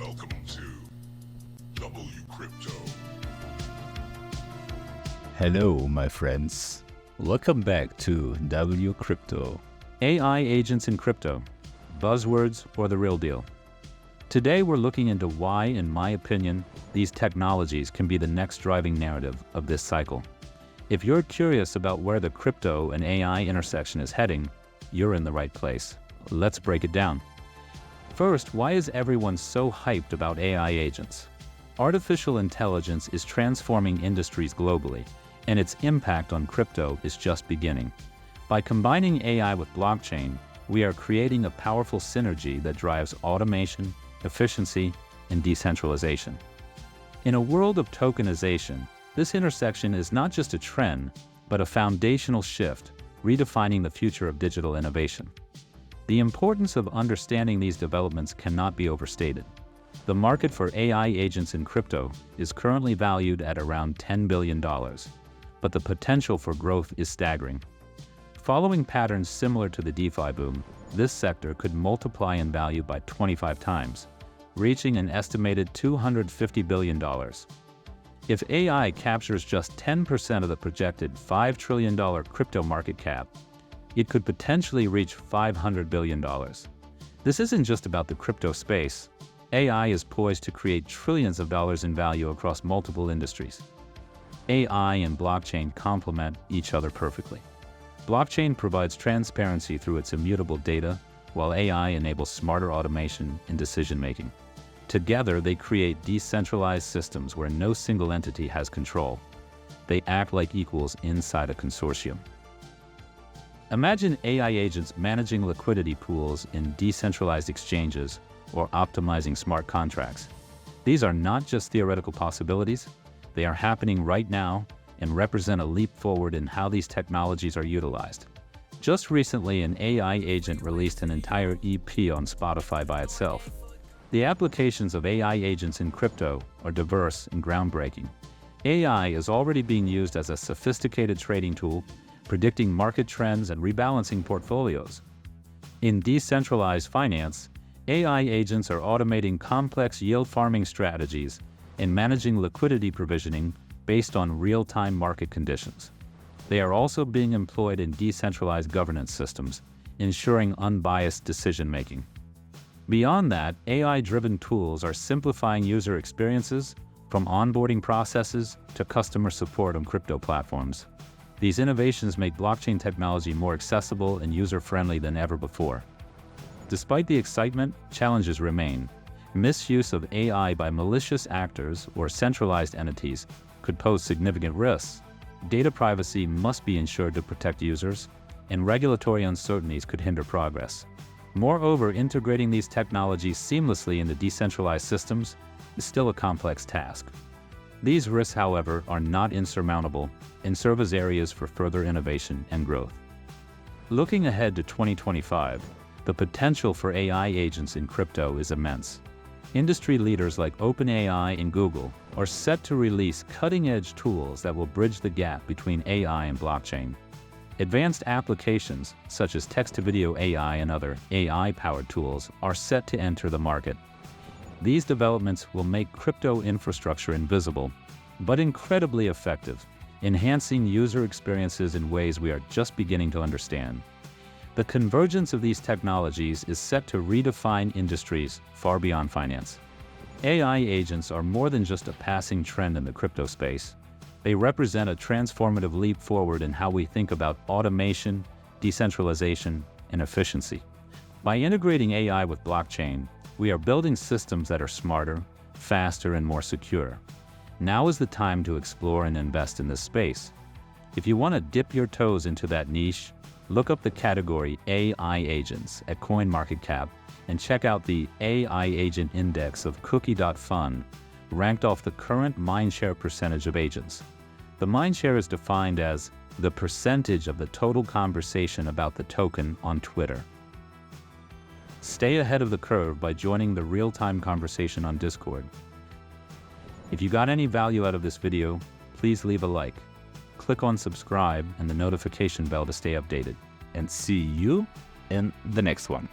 Welcome to WCrypto. Hello, my friends. Welcome back to WCrypto. AI agents in crypto, buzzwords or the real deal. Today we're looking into why, in my opinion, these technologies can be the next driving narrative of this cycle. If you're curious about where the crypto and AI intersection is heading, you're in the right place. Let's break it down. First, why is everyone so hyped about AI agents? Artificial intelligence is transforming industries globally, and its impact on crypto is just beginning. By combining AI with blockchain, we are creating a powerful synergy that drives automation, efficiency, and decentralization. In a world of tokenization, this intersection is not just a trend, but a foundational shift, redefining the future of digital innovation. The importance of understanding these developments cannot be overstated. The market for AI agents in crypto is currently valued at around $10 billion, but the potential for growth is staggering. Following patterns similar to the DeFi boom, this sector could multiply in value by 25 times, reaching an estimated $250 billion. If AI captures just 10% of the projected $5 trillion crypto market cap, it could potentially reach $500 billion. This isn't just about the crypto space. AI is poised to create trillions of dollars in value across multiple industries. AI and blockchain complement each other perfectly. Blockchain provides transparency through its immutable data, while AI enables smarter automation and decision-making. Together, they create decentralized systems where no single entity has control. They act like equals inside a consortium. Imagine AI agents managing liquidity pools in decentralized exchanges or optimizing smart contracts. These are not just theoretical possibilities, they are happening right now and represent a leap forward in how these technologies are utilized. Just recently, an AI agent released an entire EP on Spotify by itself. The applications of AI agents in crypto are diverse and groundbreaking. AI is already being used as a sophisticated trading tool, predicting market trends and rebalancing portfolios. In decentralized finance, AI agents are automating complex yield farming strategies and managing liquidity provisioning based on real-time market conditions. They are also being employed in decentralized governance systems, ensuring unbiased decision-making. Beyond that, AI-driven tools are simplifying user experiences, from onboarding processes to customer support on crypto platforms. These innovations make blockchain technology more accessible and user-friendly than ever before. Despite the excitement, challenges remain. Misuse of AI by malicious actors or centralized entities could pose significant risks. Data privacy must be ensured to protect users, and regulatory uncertainties could hinder progress. Moreover, integrating these technologies seamlessly into decentralized systems is still a complex task. These risks, however, are not insurmountable and serve as areas for further innovation and growth. Looking ahead to 2025, the potential for AI agents in crypto is immense. Industry leaders like OpenAI and Google are set to release cutting-edge tools that will bridge the gap between AI and blockchain. Advanced applications, such as text-to-video AI and other AI-powered tools, are set to enter the market. These developments will make crypto infrastructure invisible, but incredibly effective, enhancing user experiences in ways we are just beginning to understand. The convergence of these technologies is set to redefine industries far beyond finance. AI agents are more than just a passing trend in the crypto space. They represent a transformative leap forward in how we think about automation, decentralization, and efficiency. By integrating AI with blockchain, we are building systems that are smarter, faster, and more secure. Now is the time to explore and invest in this space. If you want to dip your toes into that niche, look up the category AI agents at CoinMarketCap and check out the AI Agent Index of Cookie.fun, ranked off the current mindshare percentage of agents. The mindshare is defined as the percentage of the total conversation about the token on Twitter. Stay ahead of the curve by joining the real-time conversation on Discord. If you got any value out of this video, please leave a like. Click on subscribe and the notification bell to stay updated. And see you in the next one.